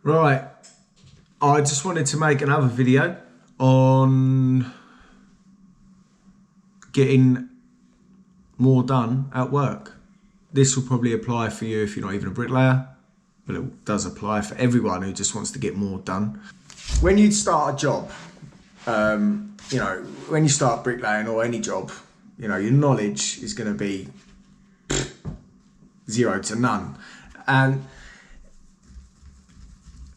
Right, I just wanted to make another video on getting more done at work. This will probably apply for you if you're not even a bricklayer, but it does apply for everyone who just wants to get more done. When you start a job, when you start bricklaying or any job, your knowledge is going to be zero to none. And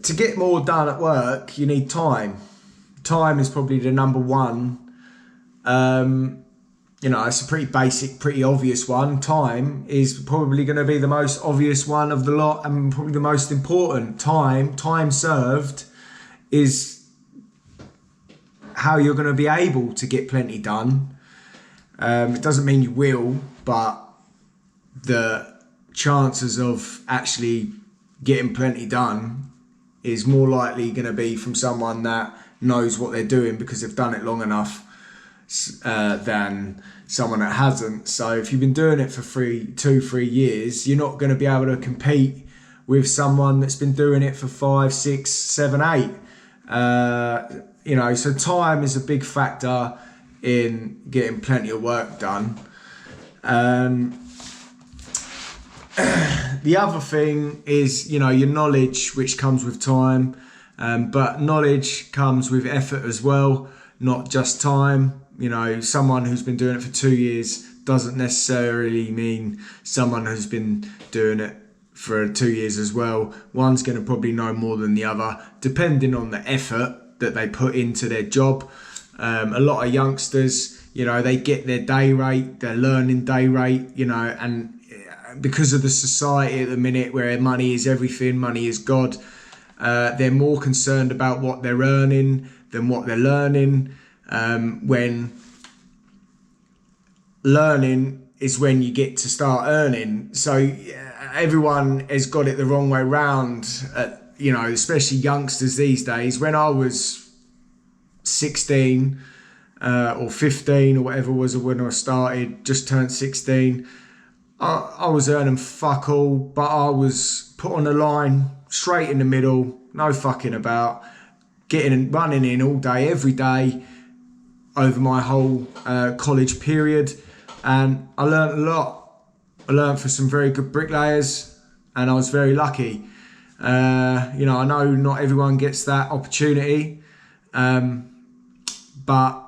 to get more done at work, you need time. Time is probably the number one. It's a pretty basic, pretty obvious one. Time is probably going to be the most obvious one of the lot and probably the most important. Time served is how you're going to be able to get plenty done. It doesn't mean you will, but the chances of actually getting plenty done is more likely going to be from someone that knows what they're doing because they've done it long enough than someone that hasn't. So if you've been doing it for 3 years, you're not going to be able to compete with someone that's been doing it for 5, 6, 7, 8. So time is a big factor in getting plenty of work done. The other thing is, your knowledge, which comes with time, but knowledge comes with effort as well, not just time. Someone who's been doing it for 2 years doesn't necessarily mean someone who's been doing it for 2 years as well. One's going to probably know more than the other, depending on the effort that they put into their job. A lot of youngsters, they get their day rate, their learning day rate, and because of the society at the minute where money is everything, money is God, they're more concerned about what they're earning than what they're learning. When learning is when you get to start earning. So everyone has got it the wrong way round, especially youngsters these days. When I was 16 or 15 or whatever it was when I started, just turned 16, I was earning fuck all, but I was put on the line, straight in the middle, no fucking about, getting and running in all day, every day, over my whole college period. And I learned a lot. I learned for some very good bricklayers, and I was very lucky. I know not everyone gets that opportunity, but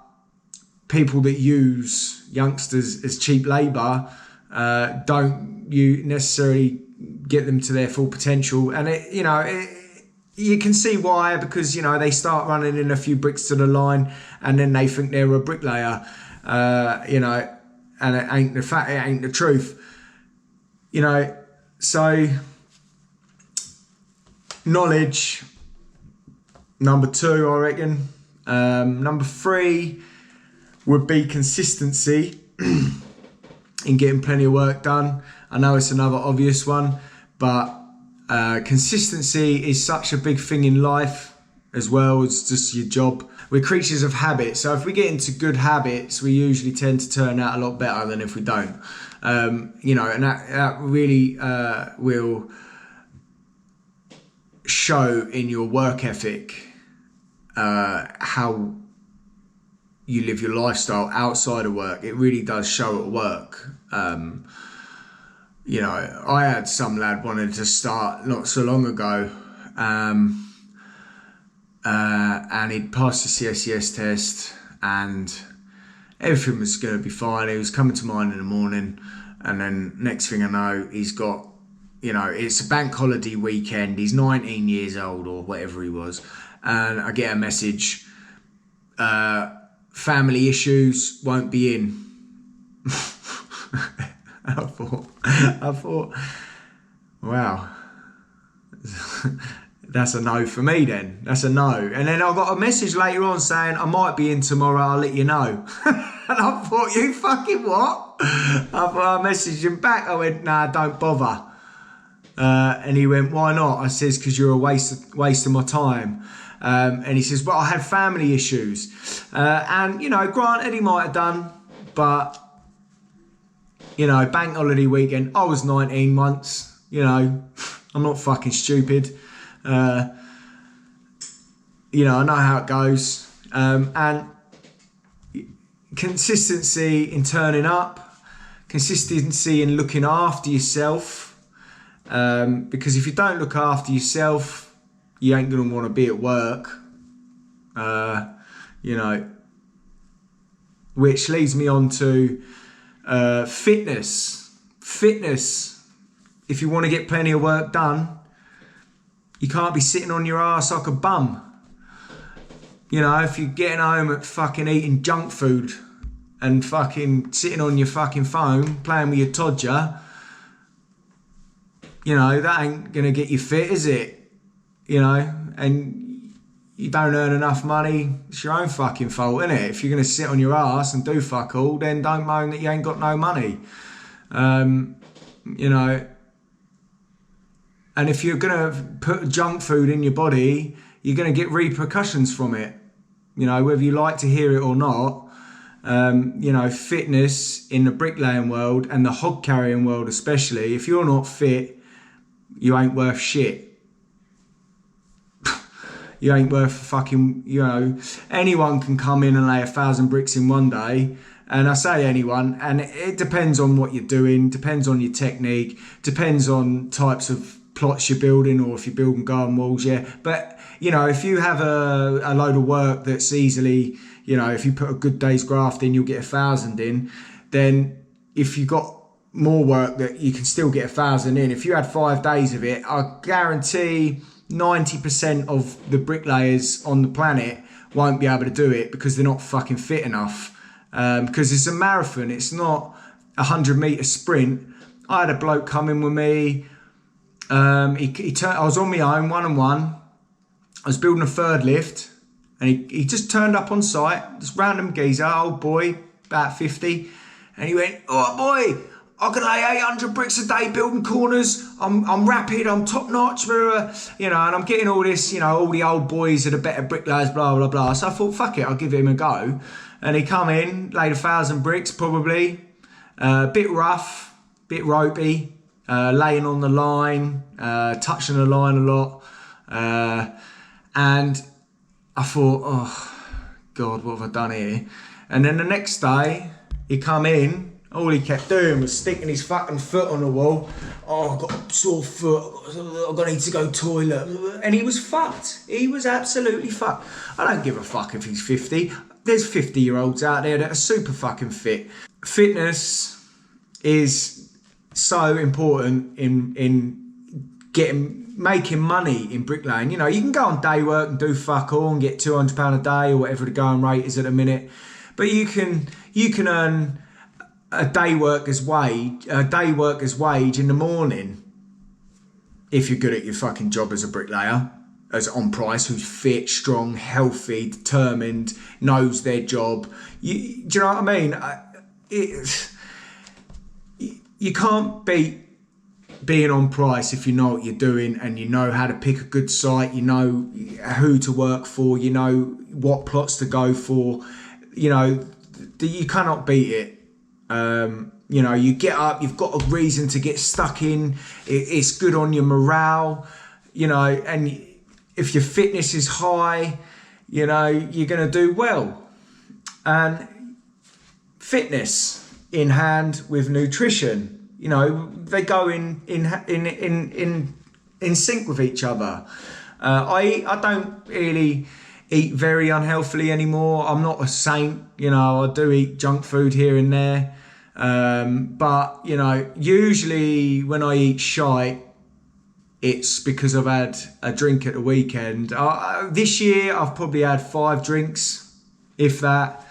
people that use youngsters as cheap labour don't you necessarily get them to their full potential. And you can see why, because they start running in a few bricks to the line and then they think they're a bricklayer, and it ain't the fact, it ain't the truth. So knowledge, number 2, I reckon. Number 3 would be consistency in getting plenty of work done. I know it's another obvious one, but consistency is such a big thing in life as well as just your job. We're creatures of habit, so if we get into good habits, we usually tend to turn out a lot better than if we don't. And that really will show in your work ethic how you live your lifestyle outside of work. It really does show at work. I had some lad wanted to start not so long ago, and he'd passed the CSCS test and everything was going to be fine. He was coming to mine in the morning, and then next thing I know, he's got, it's a bank holiday weekend. He's 19 years old or whatever he was, and I get a message, family issues, won't be in. I thought, wow, that's a no for me then. That's a no. And then I got a message later on saying, I might be in tomorrow, I'll let you know. And I thought, you fucking what? I messaged him back. I went, nah, don't bother. And he went, why not? I says, because you're a waste of my time. And he says, well, I had family issues. And, granted, he might have done, but bank holiday weekend, I was 19 months, I'm not fucking stupid. You know, I know how it goes. And consistency in turning up, consistency in looking after yourself. Because if you don't look after yourself, you ain't going to want to be at work. You know, which leads me on to fitness. Fitness, if you want to get plenty of work done, you can't be sitting on your ass like a bum. You know, if you're getting home at fucking eating junk food and fucking sitting on your fucking phone playing with your todger, you know, that ain't gonna get you fit, is it? You know, and you don't earn enough money, it's your own fucking fault, innit? If you're gonna sit on your ass and do fuck all, then don't moan that you ain't got no money. You know, and if you're gonna put junk food in your body, you're gonna get repercussions from it. You know, whether you like to hear it or not. You know, fitness in the bricklaying world and the hog carrying world especially, if you're not fit, you ain't worth shit. You ain't worth fucking, you know, anyone can come in and lay 1,000 bricks in one day. And I say anyone, and it depends on what you're doing, depends on your technique, depends on types of plots you're building, or if you're building garden walls, yeah. But, you know, if you have a load of work that's easily, you know, if you put a good day's graft in, you'll get 1,000 in. Then if you got more work that you can still get 1,000 in, if you had 5 days of it, I guarantee 90% of the bricklayers on the planet won't be able to do it because they're not fucking fit enough. Because it's a marathon, it's not a 100-metre sprint. I had a bloke come in with me. I was on my own, one-on-one. I was building a third lift, and he just turned up on site, this random geezer, old boy, about 50, and he went, "Oh boy, I can lay 800 bricks a day building corners. I'm rapid, I'm top notch, you know, and I'm getting all this, you know, all the old boys are the better bricklayers, blah blah blah." So I thought, fuck it, I'll give him a go. And he come in, laid 1,000 bricks probably, bit rough, bit ropey, laying on the line, touching the line a lot, and I thought, oh God, what have I done here? And then the next day, he come in, all he kept doing was sticking his fucking foot on the wall. "Oh, I've got a sore foot, I'm gonna need to go toilet." And he was fucked. He was absolutely fucked. I don't give a fuck if he's 50. There's 50-year-olds out there that are super fucking fit. Fitness is so important in making money in bricklaying. You know, you can go on day work and do fuck all and get £200 a day or whatever the going rate is at a minute, but you can earn a day worker's wage in the morning if you're good at your fucking job as a bricklayer, as on price, who's fit, strong, healthy, determined, knows their job. Do you know what I mean? You can't beat being on price if you know what you're doing and you know how to pick a good site, you know who to work for, you know what plots to go for. You know, you cannot beat it. You know, you get up, you've got a reason to get stuck in, it's good on your morale, you know, and if your fitness is high, you know, you're going to do well. And fitness in hand with nutrition, you know, they go in sync with each other. I don't really eat very unhealthily anymore. I'm not a saint, you know, I do eat junk food here and there. But, you know, usually when I eat shite, it's because I've had a drink at the weekend. This year, I've probably had 5 drinks, if that.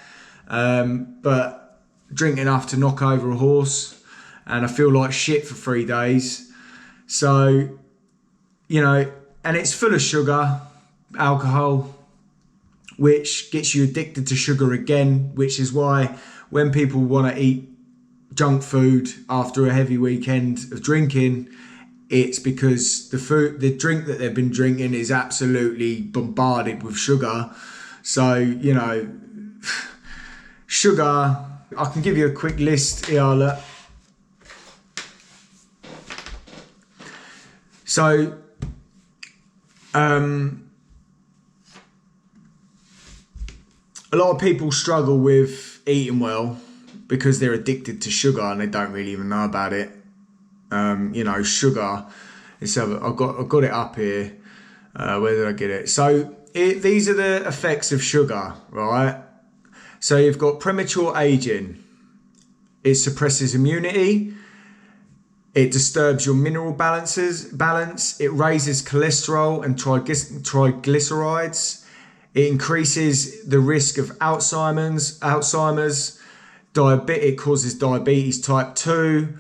But drink enough to knock over a horse. And I feel like shit for 3 days. So, you know, and it's full of sugar, alcohol, which gets you addicted to sugar again, which is why when people want to eat junk food after a heavy weekend of drinking, it's because the drink that they've been drinking is absolutely bombarded with sugar. So, you know, sugar, I can give you a quick list here, look. So A lot of people struggle with eating well because they're addicted to sugar and they don't really even know about it. Sugar. I've got it up here. Where did I get it? So these are the effects of sugar, right? So you've got premature aging. It suppresses immunity. It disturbs your mineral balance. It raises cholesterol and triglycerides. It increases the risk of Alzheimer's. It causes diabetes type 2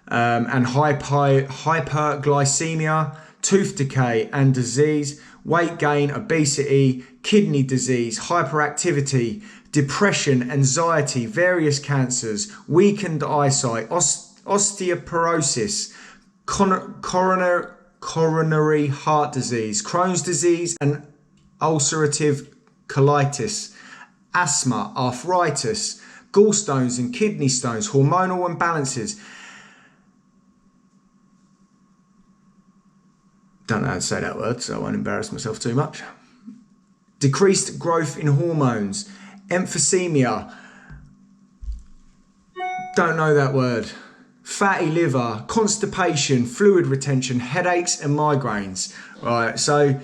and hyperglycemia, tooth decay and disease, weight gain, obesity, kidney disease, hyperactivity, depression, anxiety, various cancers, weakened eyesight, osteoporosis, coronary heart disease, Crohn's disease and ulcerative colitis, asthma, arthritis, gallstones and kidney stones, hormonal imbalances. Don't know how to say that word, so I won't embarrass myself too much. Decreased growth in hormones, emphysema, don't know that word. Fatty liver, constipation, fluid retention, headaches and migraines. Right, so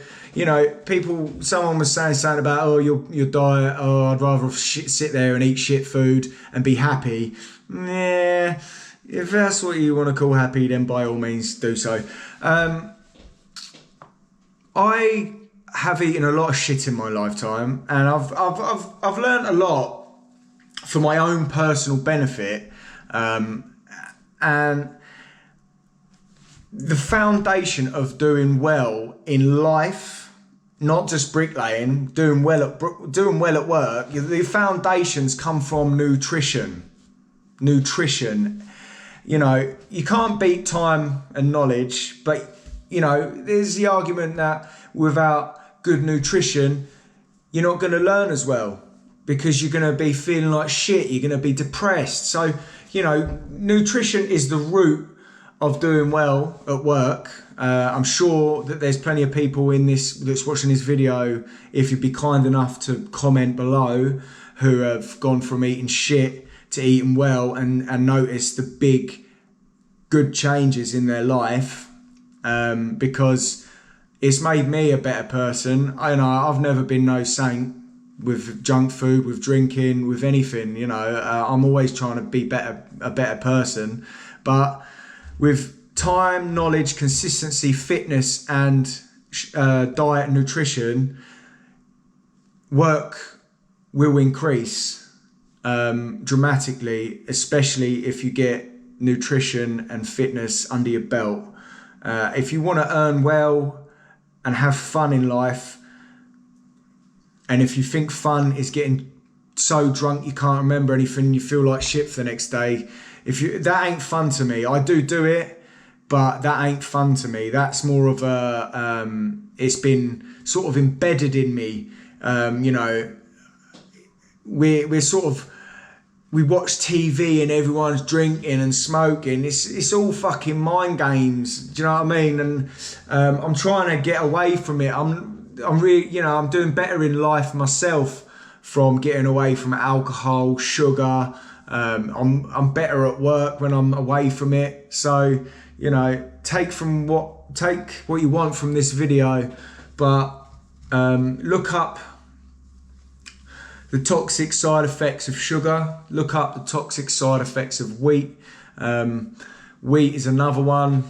someone was saying something about, your diet, I'd rather sit there and eat shit food and be happy. Yeah, if that's what you want to call happy, then by all means do so. I have eaten a lot of shit in my lifetime, and I've learned a lot for my own personal benefit, and the foundation of doing well in life, not just bricklaying, doing well at work. The foundations come from nutrition. You can't beat time and knowledge, but there's the argument that without good nutrition, you're not going to learn as well because you're going to be feeling like shit. You're going to be depressed. So, nutrition is the root of doing well at work. I'm sure that there's plenty of people that's watching this video, if you'd be kind enough to comment below, who have gone from eating shit to eating well and noticed the big good changes in their life. Because it's made me a better person. I've never been no saint with junk food, with drinking, with anything. I'm always trying to be a better person. But with time, knowledge, consistency, fitness, and diet and nutrition, work will increase dramatically, especially if you get nutrition and fitness under your belt. If you want to earn well and have fun in life, and if you think fun is getting so drunk you can't remember anything, you feel like shit for the next day, that ain't fun to me. I do it, but that ain't fun to me. That's more of a it's been sort of embedded in me. We watch TV and everyone's drinking and smoking. It's all fucking mind games. Do you know what I mean? And I'm trying to get away from it. I'm really, I'm doing better in life myself from getting away from alcohol, sugar. I'm better at work when I'm away from it. So, take what you want from this video, but look up the toxic side effects of sugar. Look up the toxic side effects of wheat. Wheat is another one.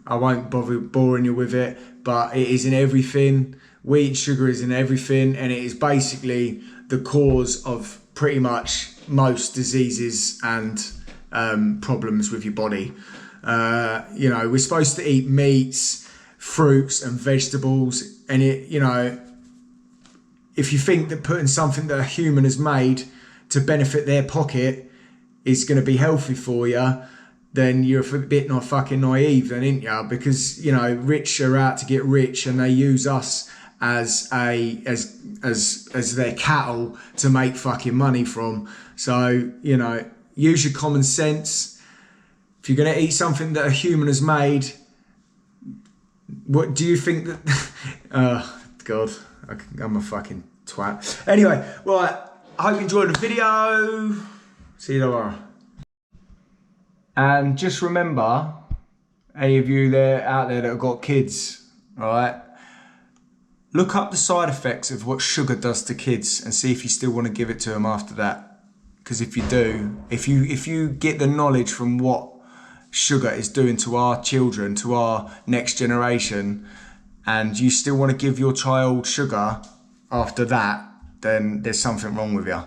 I won't bother boring you with it, but it is in everything. Wheat and sugar is in everything, and it is basically the cause of pretty much most diseases and problems with your body. We're supposed to eat meats, fruits and vegetables, and if you think that putting something that a human has made to benefit their pocket is going to be healthy for you, then you're a bit not fucking naive then, ain't you? Because, rich are out to get rich, and they use us as their cattle to make fucking money from. So, use your common sense. If you're going to eat something that a human has made, What do you think that? God, I'm a fucking twat. Anyway, right. I hope you enjoyed the video. See you tomorrow. And just remember, any of you there out there that have got kids, all right? Look up the side effects of what sugar does to kids and see if you still want to give it to them after that. Because if you do, if you get the knowledge from what sugar is doing to our children, to our next generation, and you still want to give your child sugar after that, then there's something wrong with you.